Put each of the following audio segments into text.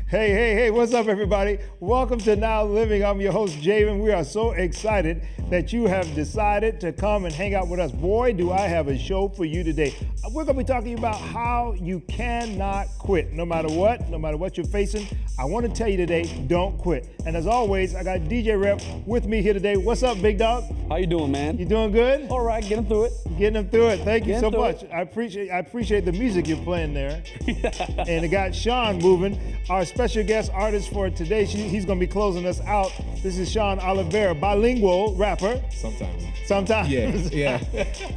Hey, what's up, everybody? Welcome to Now Living. I'm your host, Javen. We are so excited that you have decided to come and hang out with us. Boy, do I have a show for you today. We're going to be talking about how you cannot quit. No matter what you're facing, I want to tell you today, don't quit. And as always, I got DJ Rep with me here today. What's up, big dog? How you doing, man? You doing good? All right, getting through it. Getting them through it. Thank you so much. I appreciate the music you're playing there. And it got Sean moving. Our special guest artist for today, he's going to be closing us out. This is Sean Oliveira, bilingual rapper. Sometimes. Yeah.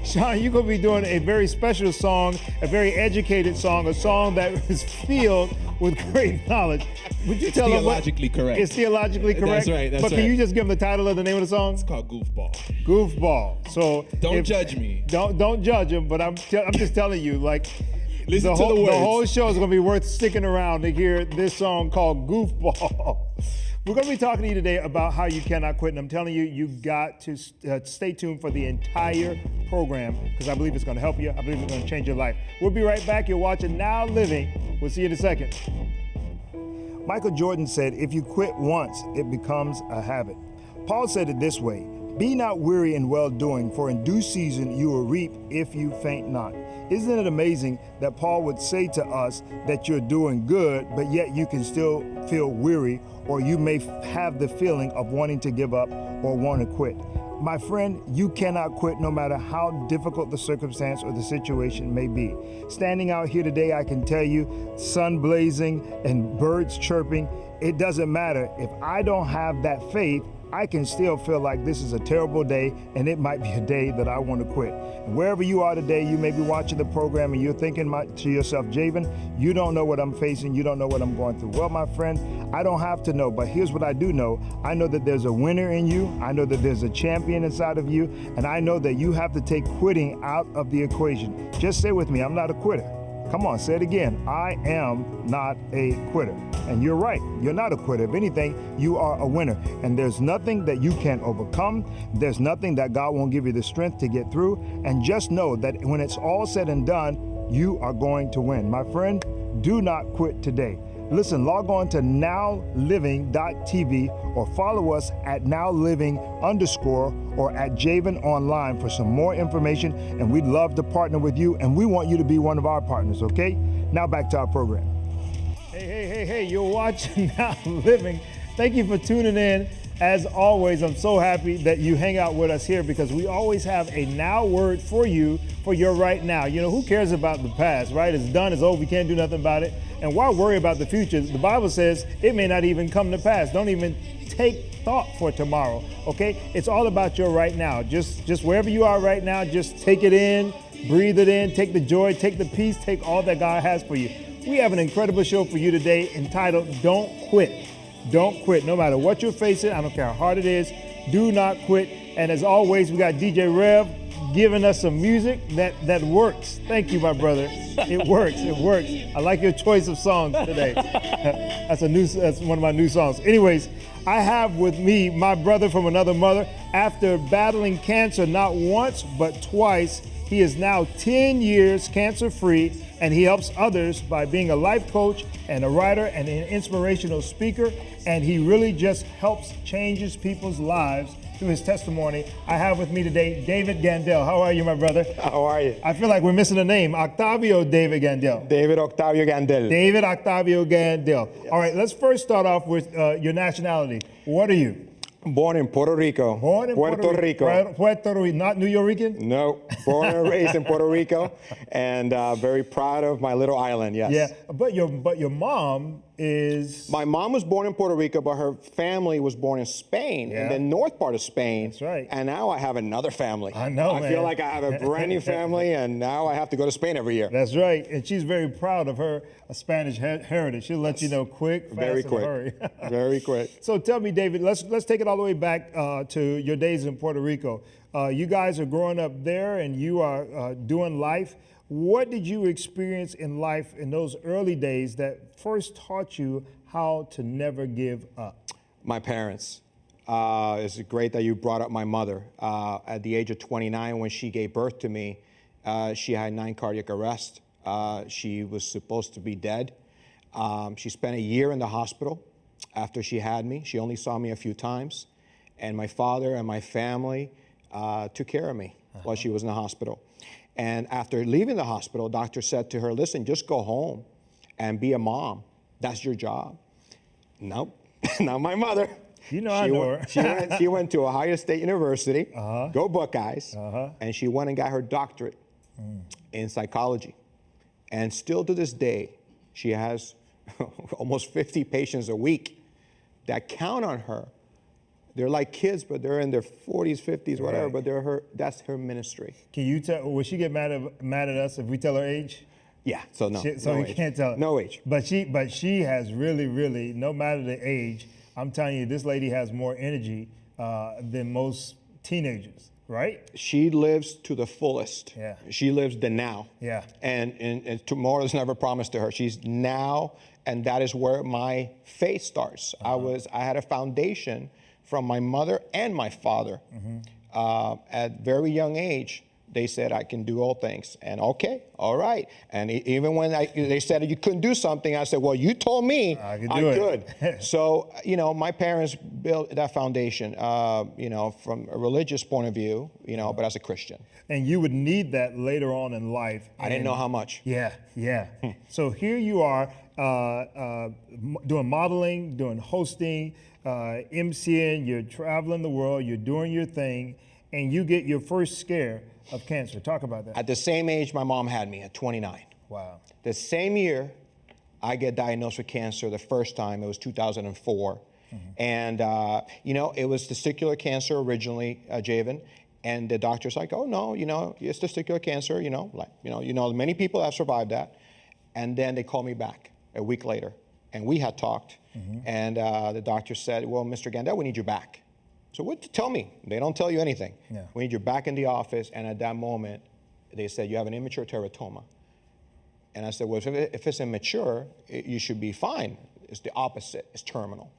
Sean, you're going to be doing a very special song, a very educated song, a song that is filled with great knowledge. Would you tell them theologically correct. It's theologically correct? That's right. But can you just give them the title of the name of the song? It's called Goofball. Goofball. So Don't judge me. Don't judge him, but I'm just telling you, like, Listen to the words. The whole show is going to be worth sticking around to hear this song called Goofball. We're going to be talking to you today about how you cannot quit. And I'm telling you, you've got to stay tuned for the entire program because I believe it's going to help you. I believe it's going to change your life. We'll be right back. You're watching Now Living. We'll see you in a second. Michael Jordan said, if you quit once, it becomes a habit. Paul said it this way, be not weary in well-doing, for in due season you will reap if you faint not. Isn't it amazing that Paul would say to us that you're doing good, but yet you can still feel weary, or you may have the feeling of wanting to give up or want to quit. My friend, you cannot quit no matter how difficult the circumstance or the situation may be. Standing out here today, I can tell you, sun blazing and birds chirping, it doesn't matter. If I don't have that faith, I can still feel like this is a terrible day and it might be a day that I want to quit. And wherever you are today, you may be watching the program and you're thinking to yourself, Javen, you don't know what I'm facing, you don't know what I'm going through. Well, my friend, I don't have to know, but here's what I do know. I know that there's a winner in you, I know that there's a champion inside of you, and I know that you have to take quitting out of the equation. Just say with me, I'm not a quitter. Come on, say it again. I am not a quitter. And you're right, you're not a quitter. If anything, you are a winner. And there's nothing that you can't overcome. There's nothing that God won't give you the strength to get through. And just know that when it's all said and done, you are going to win. My friend, do not quit today. Listen, log on to nowliving.tv or follow us at nowliving_ or at Javen online for some more information. And we'd love to partner with you, and we want you to be one of our partners, okay? Now back to our program. Hey, you're watching Now Living. Thank you for tuning in. As always, I'm so happy that you hang out with us here because we always have a now word for you for your right now. You know, who cares about the past, right? It's done, it's over, we can't do nothing about it. And why worry about the future? The Bible says it may not even come to pass. Don't even take thought for tomorrow, okay? It's all about your right now. Just wherever you are right now, just take it in, breathe it in, take the joy, take the peace, take all that God has for you. We have an incredible show for you today entitled Don't Quit. Don't quit. No matter what you're facing, I don't care how hard it is, do not quit. And as always, we got DJ Rev giving us some music that works. Thank you, my brother. It works. I like your choice of songs today. That's one of my new songs. Anyways, I have with me my brother from another mother. After battling cancer not once, but twice, he is now 10 years cancer-free, and he helps others by being a life coach and a writer and an inspirational speaker, and he really just helps changes people's lives through his testimony. I have with me today David Gandel. How are you, my brother? How are you? I feel like we're missing a name. Octavio David Gandel. David Octavio Gandel. David Octavio Gandel. Yes. All right, let's first start off with your nationality. What are you? Born in Puerto Rico. Born in Puerto Rico. Puerto Rico, not New Yorican? No, born and raised in Puerto Rico, and very proud of my little island, yes. Yeah, but your mom is... My mom was born in Puerto Rico, but her family was born in Spain, in the north part of Spain. That's right. And now I have another family. I know, man. I feel like I have a brand new family, and now I have to go to Spain every year. That's right, and she's very proud of her Spanish heritage. She'll let you know quick, fast, very quick. Hurry. Very quick. So tell me, David, let's take it all the way back to your days in Puerto Rico. You guys are growing up there, and you are doing life. What did you experience in life in those early days that first taught you how to never give up? My parents. It's great that you brought up my mother. At the age of 29, when she gave birth to me, she had 9 cardiac arrests. She was supposed to be dead. She spent a year in the hospital after she had me. She only saw me a few times. And my father and my family took care of me while she was in the hospital. And after leaving the hospital, doctor said to her, listen, just go home and be a mom. That's your job. Nope, not my mother. You know, I know her. She went to Ohio State University, go Buckeyes, and she went and got her doctorate in psychology. And still to this day, she has almost 50 patients a week that count on her. They're like kids, but they're in their 40s, 50s, whatever, but that's her ministry. Can you tell, will she get mad at us if we tell her age? Yeah, so no. So no you age. can't tell her. No age. But she has really, no matter the age, I'm telling you, this lady has more energy than most teenagers, right? She lives to the fullest. Yeah. She lives the now. Yeah. And tomorrow is never promised to her. She's now, and that is where my faith starts. I had a foundation from my mother and my father. At very young age, they said I can do all things. And okay, all right. And even when they said you couldn't do something, I said, well, you told me I could. So, you know, my parents built that foundation, you know, from a religious point of view, you know, but as a Christian. And you would need that later on in life. I didn't know how much. Yeah. So here you are doing modeling, doing hosting, MCing, you're traveling the world, you're doing your thing, and you get your first scare of cancer. Talk about that. At the same age my mom had me, at 29. Wow. The same year I get diagnosed with cancer the first time, it was 2004. And, you know, it was testicular cancer originally, Javen. And the doctor's like, oh, no, you know, it's testicular cancer, you know, many people have survived that. And then they called me back a week later. And we had talked. And the doctor said, well, Mr. Gandel, we need you back. So what? Tell me. They don't tell you anything. Yeah. We need you back in the office. And at that moment, they said, you have an immature teratoma. And I said, well, if it's immature, you should be fine. It's the opposite. It's terminal.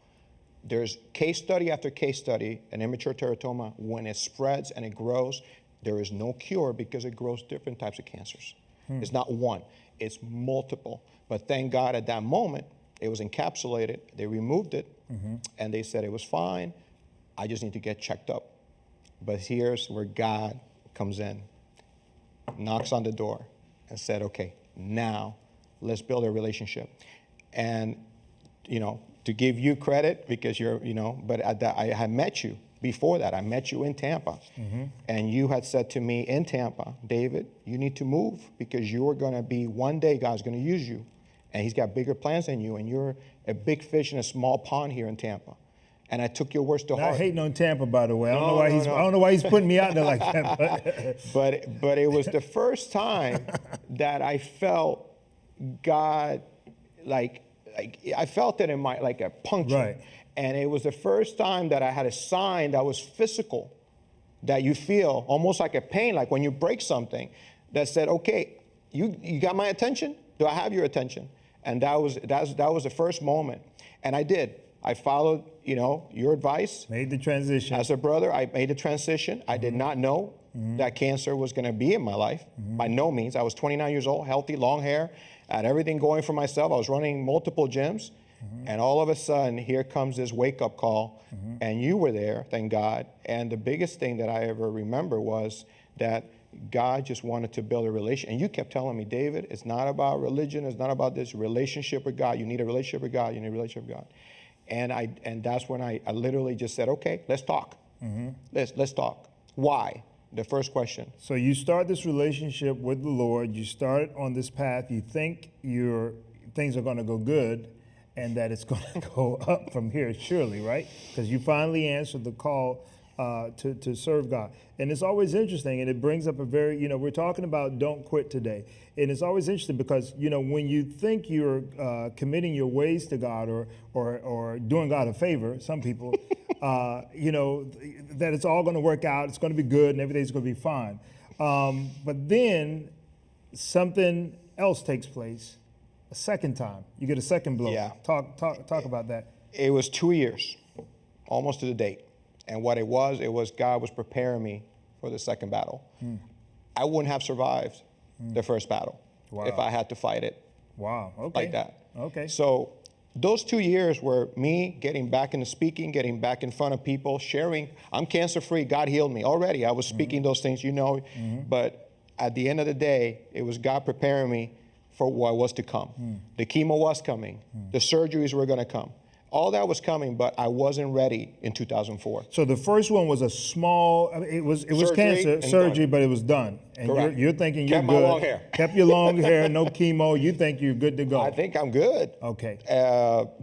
There's case study after case study, an immature teratoma, when it spreads and it grows, there is no cure because it grows different types of cancers. It's not one, it's multiple. But thank God at that moment, it was encapsulated. They removed it, and they said it was fine. I just need to get checked up. But here's where God comes in, knocks on the door, and said, okay, now let's build a relationship. And, you know, to give you credit, because you're, you know, but I had met you before that. I met you in Tampa. And you had said to me in Tampa, David, you need to move because you are going to be, one day God's going to use you. And he's got bigger plans than you. And you're a big fish in a small pond here in Tampa. And I took your words to heart. Not hating on Tampa, by the way. I don't know why he's putting me out there like that. But it was the first time that I felt God, like I felt it in my, like a puncture. Right. And it was the first time that I had a sign that was physical, that you feel almost like a pain, like when you break something, that said, okay, you got my attention? Do I have your attention? And that was the first moment. And I did. I followed, you know, your advice. Made the transition. As a brother, I made the transition. I did not know that cancer was going to be in my life. By no means. I was 29 years old, healthy, long hair. I had everything going for myself. I was running multiple gyms. And all of a sudden, here comes this wake-up call. And you were there, thank God. And the biggest thing that I ever remember was that God just wanted to build a relationship. And you kept telling me, David, it's not about religion. It's not about this relationship with God. You need a relationship with God. You need a relationship with God. And that's when I literally just said, okay, let's talk. Let's talk. Why? The first question. So you start this relationship with the Lord. You start on this path. You think things are going to go good and that it's going to go up from here, surely, right? Because you finally answered the call to serve God. And it's always interesting, and it brings up a very, you know, we're talking about don't quit today. And it's always interesting because, you know, when you think you're committing your ways to God or doing God a favor, some people, you know, that it's all going to work out, it's going to be good, and everything's going to be fine. But then something else takes place a second time. You get a second blow. Yeah. Talk about that. It was 2 years, almost to the date. And what it was God was preparing me for the second battle. I wouldn't have survived the first battle if I had to fight it Okay. like that. Okay. So those 2 years were me getting back into speaking, getting back in front of people, sharing. I'm cancer-free. God healed me already. I was speaking those things, but at the end of the day, it was God preparing me for what was to come. The chemo was coming. The surgeries were going to come. All that was coming, but I wasn't ready in 2004. So the first one was a small, it was cancer surgery, but it was done. And Correct. you're thinking you're Kept good. my long hair. Kept your long hair, no chemo. You think you're good to go. I think I'm good. Okay.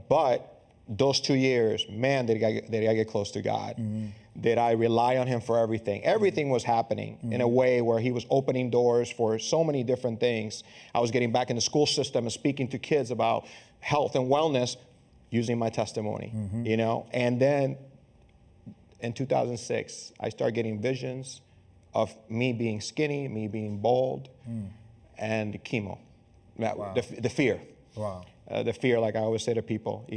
But those 2 years, man, did I get close to God. Did I rely on him for everything? Everything was happening in a way where he was opening doors for so many different things. I was getting back in the school system and speaking to kids about health and wellness using my testimony, And then in 2006, I started getting visions of me being skinny, me being bald, and chemo. Wow. The fear. Wow. The fear, like I always say to people,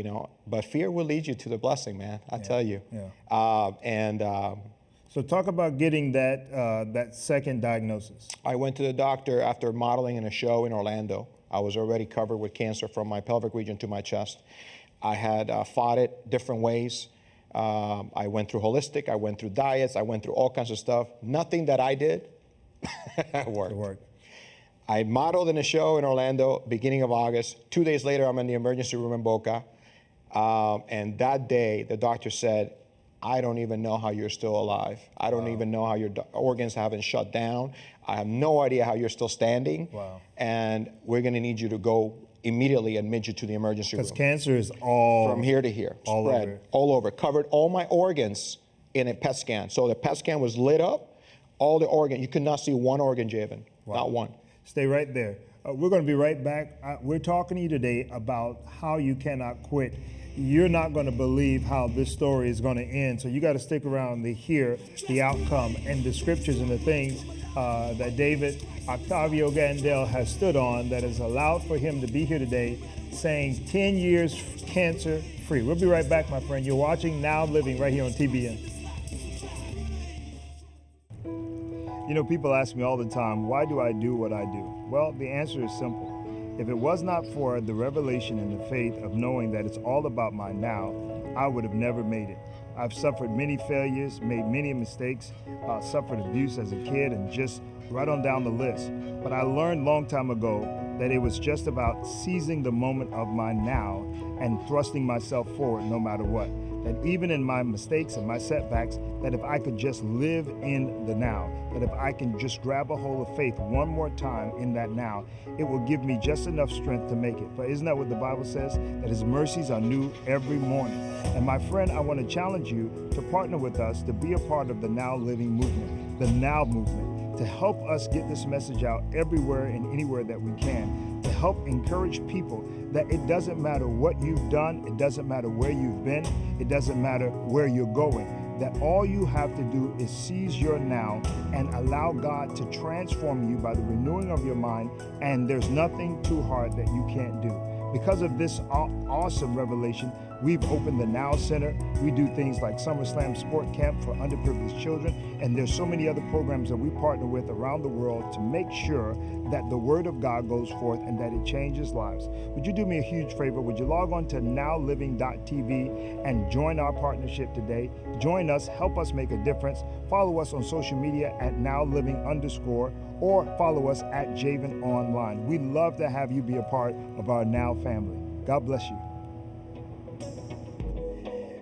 but fear will lead you to the blessing, man. I tell you. Yeah. So talk about getting that second diagnosis. I went to the doctor after modeling in a show in Orlando. I was already covered with cancer from my pelvic region to my chest. I had fought it different ways. I went through holistic. I went through diets. I went through all kinds of stuff. Nothing that I did worked. It worked. I modeled in a show in Orlando, beginning of August. 2 days later, I'm in the emergency room in Boca. And that day, the doctor said, I don't even know how you're still alive. I don't even know how your organs haven't shut down. I have no idea how you're still standing. Wow. And we're going to need you to go immediately admit you to the emergency room. Because cancer is all from here to here, all spread over. all over, covered all my organs in a PET scan. So the PET scan was lit up, all the organ. You could not see one organ, Javen, not one. Stay right there. We're going to be right back. We're talking to you today about how you cannot quit. You're not going to believe how this story is going to end. So you got to stick around to hear the outcome and the scriptures and the things that David Octavio Gandel has stood on that has allowed for him to be here today saying 10 years cancer free. We'll be right back, my friend. You're watching Now Living right here on TBN. People ask me all the time, why do I do what I do? Well, the answer is simple. If it was not for the revelation and the faith of knowing that it's all about my now, I would have never made it. I've suffered many failures, made many mistakes, suffered abuse as a kid, and just right on down the list. But I learned a long time ago that it was just about seizing the moment of my now and thrusting myself forward no matter what. That even in my mistakes and my setbacks, that if I could just live in the now, that if I can just grab a hold of faith one more time in that now, it will give me just enough strength to make it. But isn't that what the Bible says? That his mercies are new every morning. And my friend, I want to challenge you to partner with us to be a part of the Now Living movement, the Now movement, to help us get this message out everywhere and anywhere that we can, to help encourage people that it doesn't matter what you've done, it doesn't matter where you've been, it doesn't matter where you're going, that all you have to do is seize your now and allow God to transform you by the renewing of your mind, and there's nothing too hard that you can't do. Because of this awesome revelation, we've opened the Now Center. We do things like SummerSlam Sport Camp for underprivileged children, and there's so many other programs that we partner with around the world to make sure that the Word of God goes forth and that it changes lives. Would you do me a huge favor? Would you log on to nowliving.tv and join our partnership today? Join us, help us make a difference. Follow us on social media at nowliving_, or follow us at Javen Online. We'd love to have you be a part of our Now family. God bless you.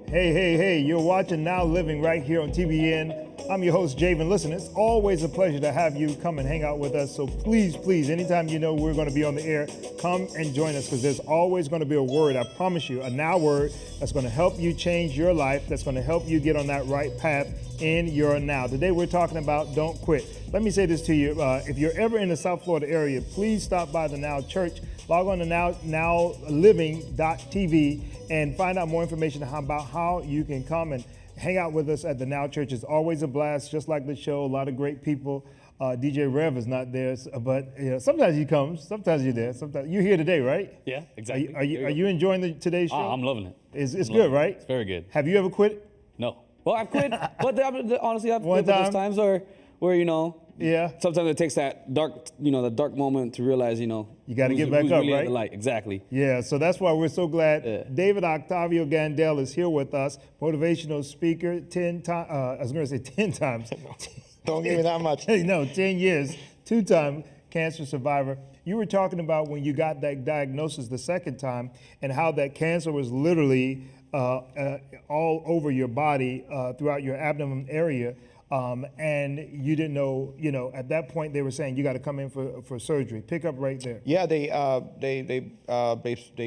Hey, you're watching Now Living right here on TBN. I'm your host, Javen. Listen, it's always a pleasure to have you come and hang out with us. So please, anytime you know we're going to be on the air, come and join us, because there's always going to be a word, I promise you, a now word that's going to help you change your life, that's going to help you get on that right path in your now. Today we're talking about don't quit. Let me say this to you. If you're ever in the South Florida area, please stop by the Now Church. Log on to nowliving.tv and find out more information about how you can come and hang out with us at the Now Church. It's always a blast, just like the show. A lot of great people. DJ Rev is not there, but sometimes he comes. Sometimes you're there. Sometimes you're here today, right? Yeah, exactly. Are you enjoying today's show? I'm loving it. It's good, right? It's very good. Have you ever quit? No. Well, I've quit, but honestly, One there's times where Yeah. Sometimes it takes that dark, the dark moment to realize, You got to get back who's up, really at right? the light. Exactly. Yeah, so that's why we're so glad Yeah. David Octavio Gandel is here with us, motivational speaker, 10 times, I was going to say 10 times. Don't give me that much. No, 10 years, 2-time cancer survivor. You were talking about when you got that diagnosis the second time and how that cancer was literally all over your body, throughout your abdomen area. And you didn't know, at that point they were saying you got to come in for surgery. Pick up right there. Yeah, they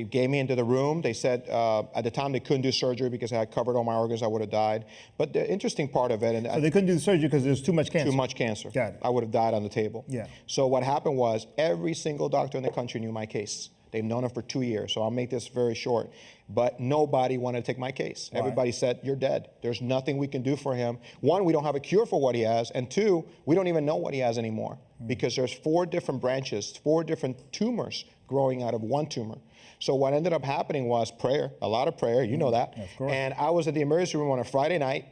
gave me into the room. They said at the time they couldn't do surgery because I had covered all my organs. I would have died. But the interesting part of it, So they couldn't do the surgery because there's too much cancer. too much cancer. Got it. I would have died on the table. Yeah. So what happened was every single doctor in the country knew my case. They've known it for 2 years, so I'll make this very short. But nobody wanted to take my case. Why? Everybody said, you're dead. There's nothing we can do for him. One, we don't have a cure for what he has. And two, we don't even know what he has anymore because there's 4 different branches, 4 different tumors growing out of one tumor. So what ended up happening was prayer, a lot of prayer, you know that. Of course. And I was at the emergency room on a Friday night.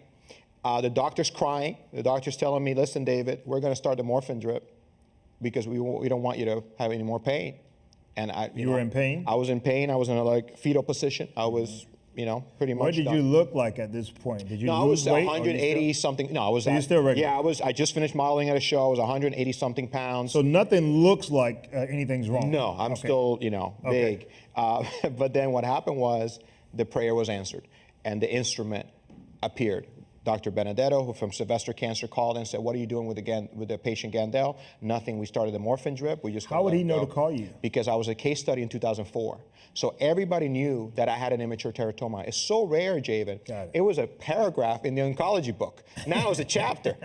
The doctor's crying. The doctor's telling me, listen, David, we're going to start the morphine drip because we don't want you to have any more pain. And You were in pain? I was in pain. I was in a fetal position. I was, pretty much What did done. you look like at this point? Did you No, I lose was weight? or you 180 still- something. No, I was. So you're still regular? Yeah, I just finished modeling at a show. I was 180 something pounds. So nothing looks like anything's wrong? No, I'm Okay. still, Okay. big. But then what happened was the prayer was answered and the instrument appeared. Dr. Benedetto, who from Sylvester Cancer, called and said, what are you doing with the patient Gandel? Nothing. We started the morphine drip. We just How would he know to call you? Because I was a case study in 2004. So everybody knew that I had an immature teratoma. It's so rare, Javen. Got it. It was a paragraph in the oncology book. Now it's a chapter.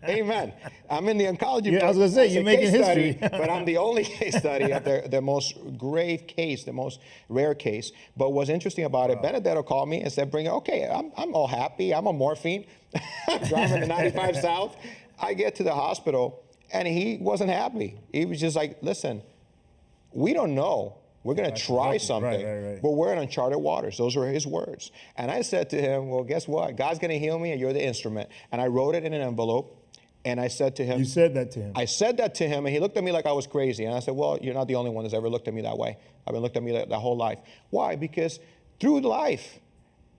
Amen. I'm in the oncology book. I was gonna say, as you're a making case study, history. but I'm the only case study of the most grave case, the most rare case. But what's interesting about it, Benedetto called me and said, bring it. Okay, I'm all happy. I'm on morphine. I'm driving the 95 South. I get to the hospital, and he wasn't happy. He was just like, listen, we don't know. We're going to try something, Right. but we're in uncharted waters. Those are his words. And I said to him, well, guess what? God's going to heal me, and you're the instrument. And I wrote it in an envelope, and I said to him, You said that to him? I said that to him, and he looked at me like I was crazy. And I said, well, you're not the only one that's ever looked at me that way. I've been looked at me that whole life. Why? Because through life,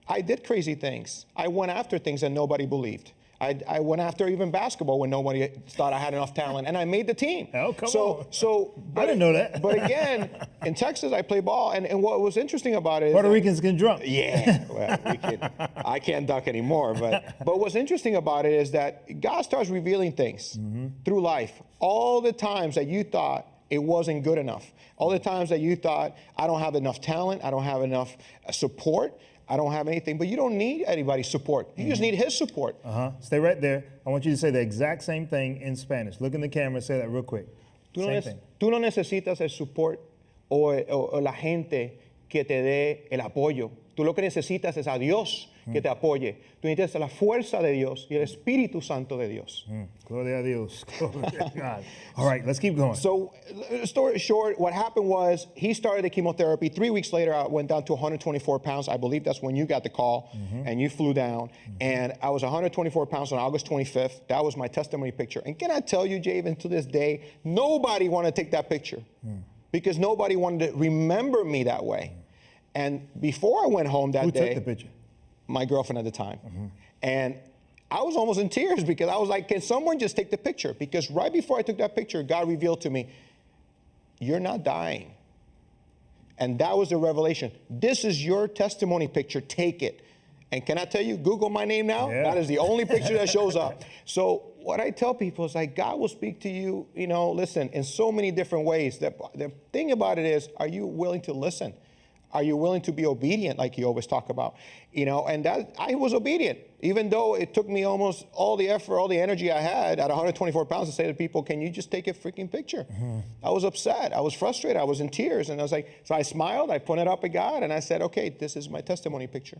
I did crazy things. I went after things that nobody believed. I went after even basketball when nobody thought I had enough talent, and I made the team. Oh, come on. But, I didn't know that. But again, in Texas, I play ball, and what was interesting about it is Puerto that- Ricans can dunk. yeah, well, I can't dunk anymore. But what's interesting about it is that God starts revealing things through life. All the times that you thought it wasn't good enough, all the times that you thought I don't have enough talent, I don't have enough support, I don't have anything. But you don't need anybody's support. You just need His support. Stay right there. I want you to say the exact same thing in Spanish. Look in the camera and say that real quick. Same thing. Tú no necesitas el support o la gente que te dé el apoyo. Tú lo que necesitas es a Dios que te apoye. Tú necesitas la fuerza de Dios y el Espíritu Santo de Dios. Gloria a Dios. Gloria a God. All right, let's keep going. So, story short, what happened was he started the chemotherapy. 3 weeks later, I went down to 124 pounds. I believe that's when you got the call and you flew down. And I was 124 pounds on August 25th. That was my testimony picture. And can I tell you, Javen, to this day, nobody wanted to take that picture because nobody wanted to remember me that way. And before I went home that Who day, took the picture? my girlfriend at the time. And I was almost in tears because I was like, can someone just take the picture? Because right before I took that picture, God revealed to me, you're not dying. And that was the revelation. This is your testimony picture. Take it. And can I tell you, Google my name now? Yeah. That is the only picture that shows up. So what I tell people is like, God will speak to you, listen, in so many different ways. The thing about it is, are you willing to listen? Are you willing to be obedient, like you always talk about? And that I was obedient, even though it took me almost all the effort, all the energy I had at 124 pounds to say to people, can you just take a freaking picture? I was upset. I was frustrated. I was in tears. And I was like, so I smiled. I pointed up at God, and I said, okay, this is my testimony picture.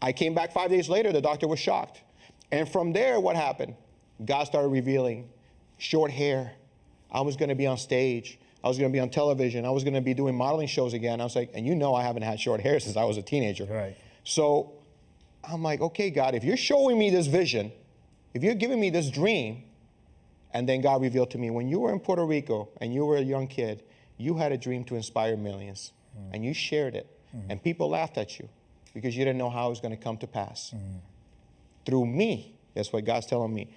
I came back 5 days later. The doctor was shocked. And from there, what happened? God started revealing short hair. I was going to be on stage. I was going to be on television. I was going to be doing modeling shows again. I was like, and I haven't had short hair since I was a teenager. Right. So I'm like, okay, God, if you're showing me this vision, if you're giving me this dream, And then God revealed to me, when you were in Puerto Rico and you were a young kid, you had a dream to inspire millions. And you shared it. And people laughed at you because you didn't know how it was going to come to pass. Through me, that's what God's telling me.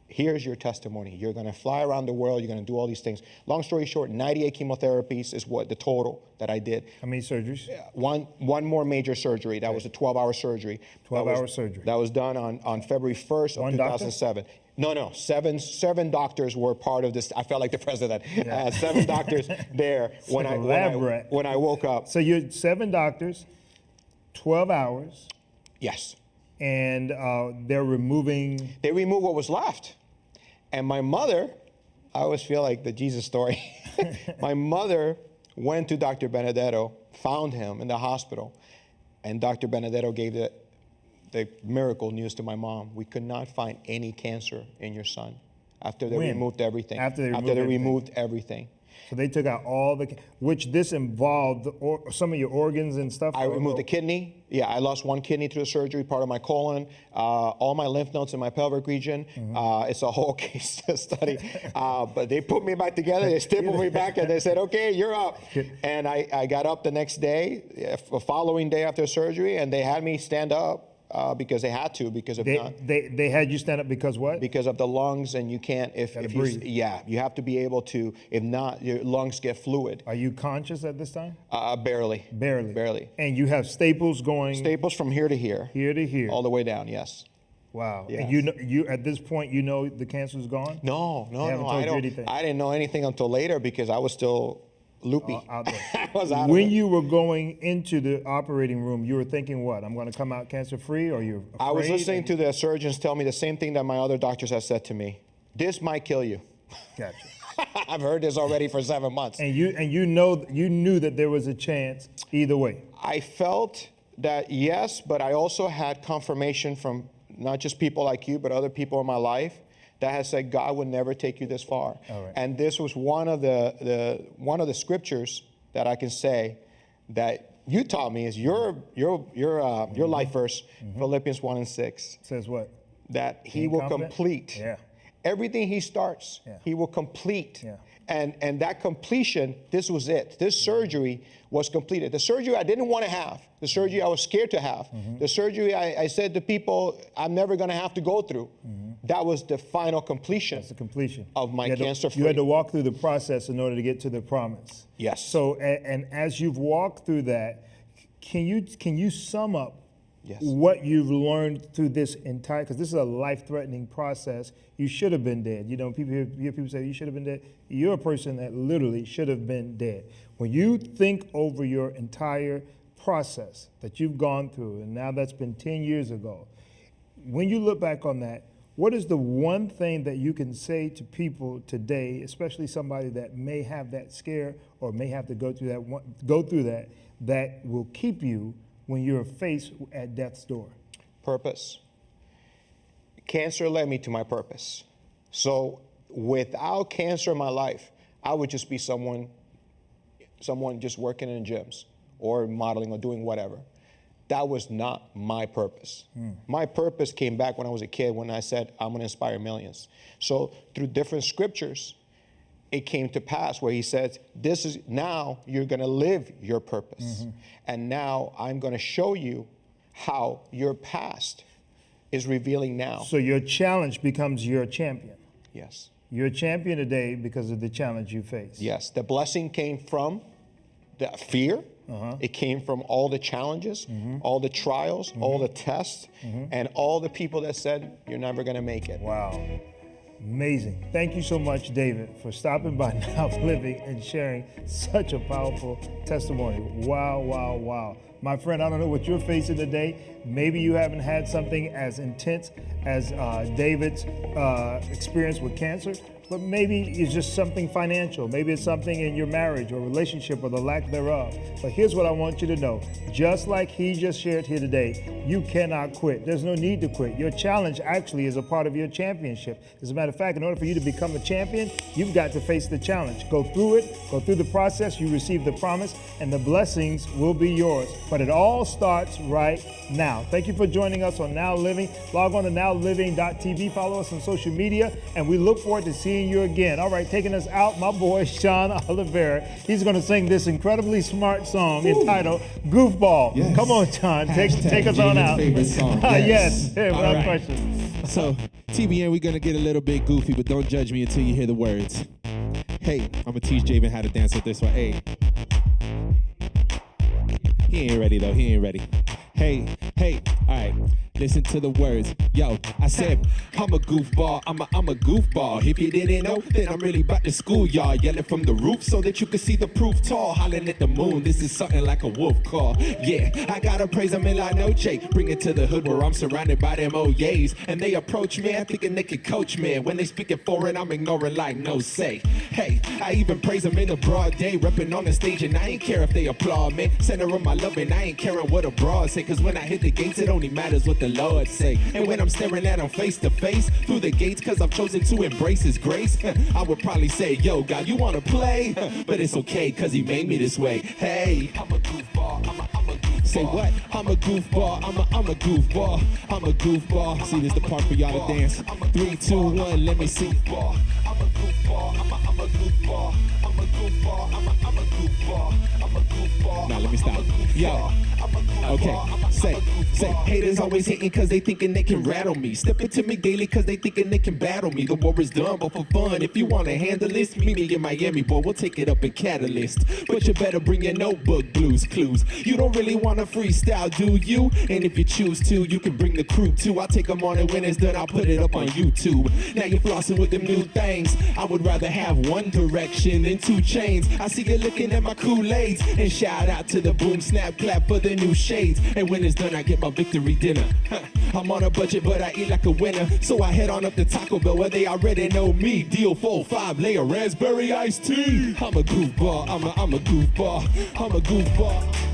Here's your testimony. You're going to fly around the world. You're going to do all these things. Long story short, 98 chemotherapies is what the total that I did. How many surgeries? One more major surgery. That was a 12-hour surgery. 12-hour surgery. That was done on February 1st of 2007. No. Seven doctors were part of this. I felt like the president. 7 doctors there when I woke up. So you're 7 doctors, 12 hours. Yes. And they're removing. They removed what was left. And my mother, I always feel like the Jesus story. My mother went to Dr. Benedetto, found him in the hospital, and Dr. Benedetto gave the miracle news to my mom. We could not find any cancer in your son after they removed everything. After they removed everything. So they took out all which this involved some of your organs and stuff? I removed the kidney. Yeah, I lost one kidney through the surgery, part of my colon, all my lymph nodes in my pelvic region. It's a whole case study. But they put me back together, they stapled me back, and they said, okay, you're up. And I got up the next day, the following day after surgery, and they had me stand up. Because they had to, because if not, they had you stand up because what? Because of the lungs, and you can't if breathe. you have to be able to. If not, your lungs get fluid. Are you conscious at this time? Barely. Barely. And you have staples going. Staples from here to here. Here to here. All the way down. Yes. Wow. Yes. And you at this point the cancer's gone? No. They haven't told you anything. I didn't know anything until later because I was still loopy. Out there. I was out when of it. you were going into the operating room, you were thinking what? I'm going to come out cancer-free, or you're afraid? I was listening to the surgeons tell me the same thing that my other doctors have said to me. This might kill you. Gotcha. I've heard this already for 7 months. And you knew that there was a chance either way. I felt that yes, but I also had confirmation from not just people like you, but other people in my life that has said God would never take you this far. Right. And this was one of the scriptures that I can say that you taught me is your life verse, Philippians 1:6. Says what? That he will complete. Yeah. Everything he starts, he will complete. Yeah. And that completion, this was it. This surgery was completed. The surgery I didn't want to have, the surgery I was scared to have, the surgery I said to people I'm never going to have to go through, that was the final completion. That's the completion of my cancer-free. You had to walk through the process in order to get to the promise. Yes. So, and as you've walked through that, can you sum up what you've learned through this entire, because this is a life-threatening process. You should have been dead. You know, people hear people say you should have been dead. You're a person that literally should have been dead. When you think over your entire process that you've gone through, and now that's been 10 years ago, when you look back on that, what is the one thing that you can say to people today, especially somebody that may have that scare or may have to go through that will keep you when you're faced at death's door? Purpose. Cancer led me to my purpose. So without cancer in my life, I would just be someone just working in gyms or modeling or doing whatever. That was not my purpose. My purpose came back when I was a kid, when I said, I'm going to inspire millions. So through different scriptures, it came to pass where he says, this is now you're going to live your purpose. And now I'm going to show you how your past is revealing now. So your challenge becomes your champion. Yes. You're a champion today because of the challenge you face. Yes. The blessing came from the fear. It came from all the challenges, all the trials, all the tests, and all the people that said, you're never going to make it. Wow. Amazing. Thank you so much, David, for stopping by Now Living and sharing such a powerful testimony. Wow, wow, wow. My friend, I don't know what you're facing today. Maybe you haven't had something as intense as David's experience with cancer, but maybe it's just something financial. Maybe it's something in your marriage or relationship or the lack thereof. But here's what I want you to know. Just like he just shared here today, you cannot quit. There's no need to quit. Your challenge actually is a part of your championship. As a matter of fact, in order for you to become a champion, you've got to face the challenge. Go through it, go through the process, you receive the promise, and the blessings will be yours. But it all starts right now. Thank you for joining us on Now Living. Log on to nowliving.tv, follow us on social media, and we look forward to seeing seeing you again. All right, taking us out, my boy Sean Oliveira. He's going to sing this incredibly smart song entitled Goofball. Yes. Come on, Sean, take us on Javen's out. favorite song. Yes, without All right. question. So, TBN, we're gonna get a little bit goofy, but don't judge me until you hear the words. Hey, I'm gonna teach Javen how to dance with this one. Hey. He ain't ready though, he ain't ready. Hey, all right, listen to the words. Yo, I said, I'm a goofball, I'm a goofball. If you didn't know, then I'm really about to school y'all. Yelling from the roof so that you can see the proof tall. Hollering at the moon, this is something like a wolf call. Yeah, I gotta praise them in La Noche. Bring it to the hood where I'm surrounded by them OYs. And they approach me, I'm thinking they could coach me. When they speaking foreign, I'm ignoring like no say. Hey, I even praise them in the broad day. Repping on the stage and I ain't care if they applaud me. Center of my love and I ain't caring what abroad say. Cause when I hit the gates, it only matters what the Lord say. And when I'm staring at him face to face, through the gates, cause I've chosen to embrace his grace, I would probably say, yo, God, you wanna play? But it's okay, cause he made me this way. Hey, I'm a goofball, I'm a goofball. Say what? I'm a goofball, I'm a goofball, I'm a goofball. See, this the part for y'all to dance. 3, 2, 1, let me see. I'm a goofball, I'm a goofball, I'm a goofball, I'm a goofball, I'm a goofball. Now let me stop. Yo. Okay, say, haters always hating cause they thinking they can rattle me. Step into me daily cause they thinking they can battle me. The war is done, but for fun, if you wanna handle this, meet me in Miami, boy, we'll take it up in Catalyst. But you better bring your notebook, blues clues. You don't really wanna freestyle, do you? And if you choose to, you can bring the crew too. I'll take them on and when it's done, I'll put it up on YouTube. Now you're flossing with them new things. I would rather have one direction than 2 chains. I see you looking at my Kool-Aids. And shout out to the boom, snap, clap for the new shades. And when it's done, I get my victory dinner. I'm on a budget, but I eat like a winner. So I head on up to Taco Bell where they already know me. Deal 4, 5 layer raspberry iced tea. I'm a goofball, I'm a goofball, I'm a goofball.